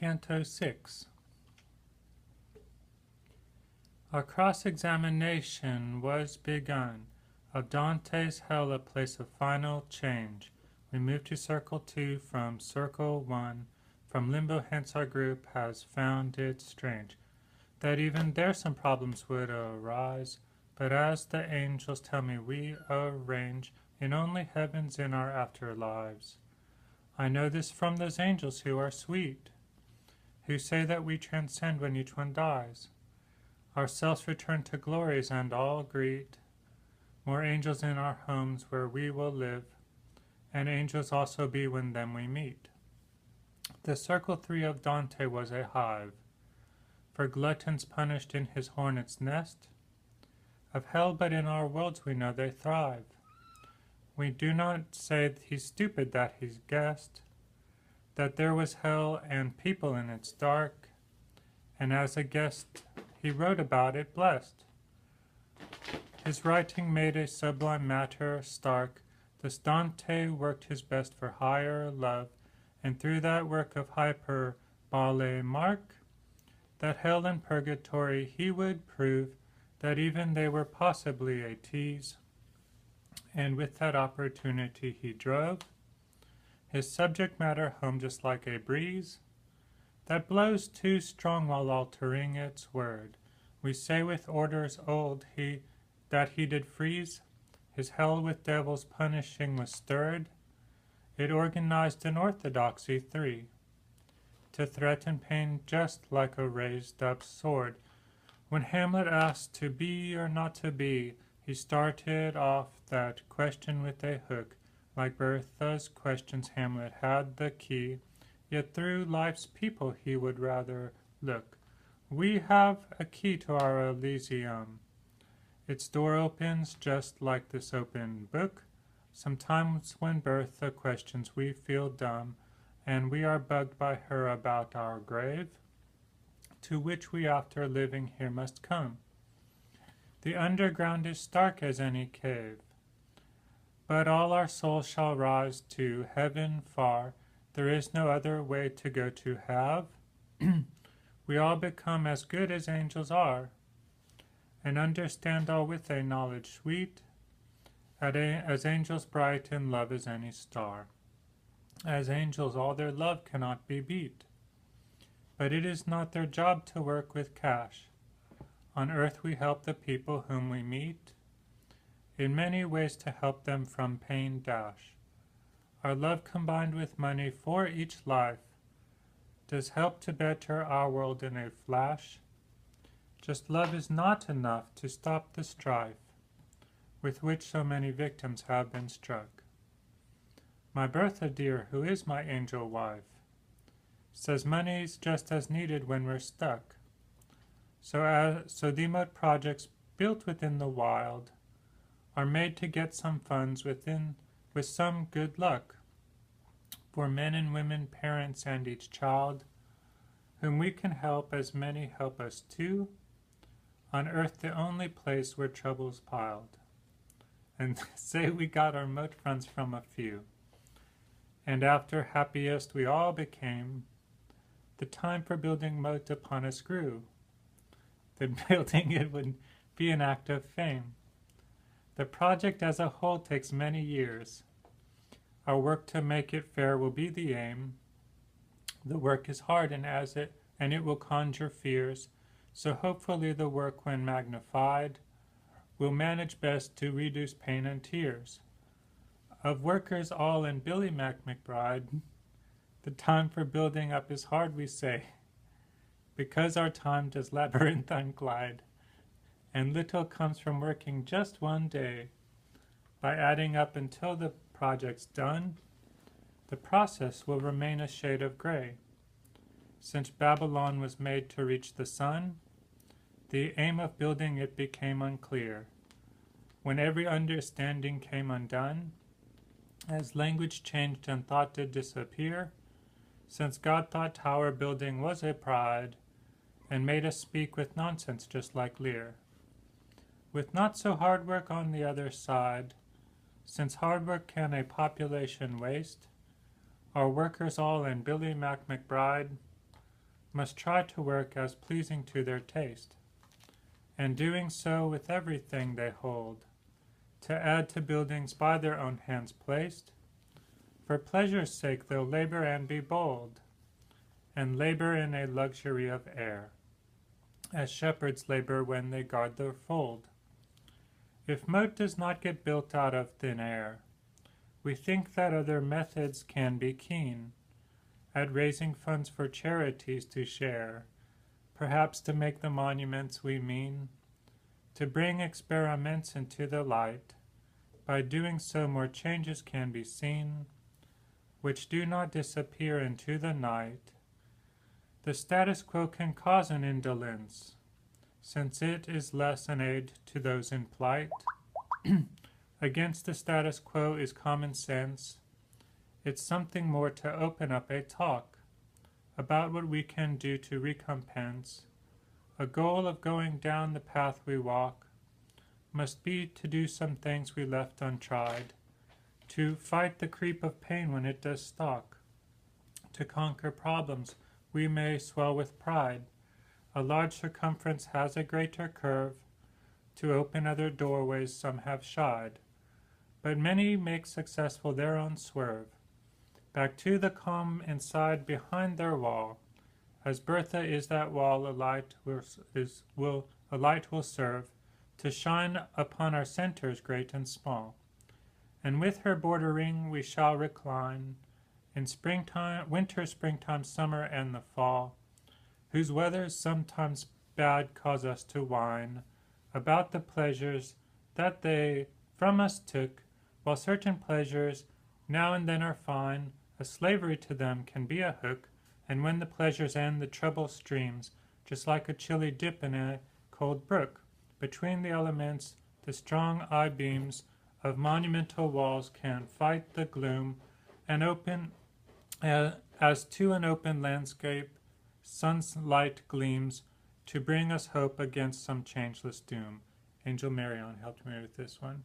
Canto 6. Our cross-examination was begun. Of Dante's Hell, a place of final change. We moved to Circle 2 from Circle 1. From limbo hence our group has found it strange that even there some problems would arise. But as the angels tell me we arrange in only heavens in our afterlives. I know this from those angels who are sweet, who say that we transcend when each one dies. Ourselves return to glories and all greet more angels in our homes where we will live, and angels also be when them we meet. The Circle 3 of Dante was a hive for gluttons punished in his hornet's nest of hell, but in our worlds we know they thrive. We do not say he's stupid that he's guessed that there was hell and people in its dark, and as a guest he wrote about it blessed. His writing made a sublime matter stark. Thus Dante worked his best for higher love, and through that work of hyperbole mark that hell and purgatory he would prove that even they were possibly a tease, and with that opportunity he drove his subject matter home just like a breeze that blows too strong while altering its word. We say with orders old that he did freeze his hell with devils punishing was stirred. It organized an orthodoxy 3 to threaten pain just like a raised up sword. When Hamlet asked to be or not to be, he started off that question with a hook. Like Bertha's questions, Hamlet had the key, yet through life's people he would rather look. We have a key to our Elysium. Its door opens just like this open book. Sometimes when Bertha questions we feel dumb, and we are bugged by her about our grave, to which we after living here must come. The underground is stark as any cave, but all our souls shall rise to heaven far. There is no other way to go to have. We all become as good as angels are, and understand all with a knowledge sweet, as angels bright in love as any star. As angels all their love cannot be beat, but it is not their job to work with cash. On earth we help the people whom we meet, in many ways to help them from pain dash. Our love combined with money for each life does help to better our world in a flash. Just love is not enough to stop the strife with which so many victims have been struck. My Bertha dear, who is my angel wife, says money's just as needed when we're stuck. So the mud projects built within the wild are made to get some funds with some good luck for men and women, parents, and each child, whom we can help as many help us too, on earth the only place where trouble's piled. And say we got our moat funds from a few, and after happiest we all became, the time for building moat upon us grew. Then building it would be an act of fame. The project as a whole takes many years. Our work to make it fair will be the aim. The work is hard and it will conjure fears, so hopefully the work when magnified will manage best to reduce pain and tears. Of workers all and Billy McBride, the time for building up is hard we say, because our time does labyrinthine glide, and little comes from working just one day. By adding up until the project's done, the process will remain a shade of gray. Since Babylon was made to reach the sun, the aim of building it became unclear. When every understanding came undone, as language changed and thought did disappear, since God thought tower building was a pride, and made us speak with nonsense just like Lear. With not so hard work on the other side, since hard work can a population waste, our workers all and Billy McBride must try to work as pleasing to their taste, and doing so with everything they hold, to add to buildings by their own hands placed. For pleasure's sake they'll labor and be bold, and labor in a luxury of air, as shepherds labor when they guard their fold. If moat does not get built out of thin air, we think that other methods can be keen, at raising funds for charities to share, perhaps to make the monuments we mean, to bring experiments into the light. By doing so more changes can be seen, which do not disappear into the night. The status quo can cause an indolence, since it is less an aid to those in plight. Against the status quo is common sense. It's something more to open up a talk about what we can do to recompense. A goal of going down the path we walk must be to do some things we left untried, to fight the creep of pain when it does stalk, to conquer problems we may swell with pride. A large circumference has a greater curve, to open other doorways some have shied, but many make successful their own swerve, back to the calm inside behind their wall. As Bertha is that wall, a light will serve to shine upon our centers great and small. And with her bordering we shall recline in springtime, winter, springtime, summer, and the fall, whose weathers sometimes bad cause us to whine about the pleasures that they from us took, while certain pleasures now and then are fine. A slavery to them can be a hook, and when the pleasures end, the trouble streams, just like a chilly dip in a cold brook. Between the elements, the strong eye beams of monumental walls can fight the gloom, and open as to an open landscape, sun's light gleams to bring us hope against some changeless doom. Angel Marion helped me with this one.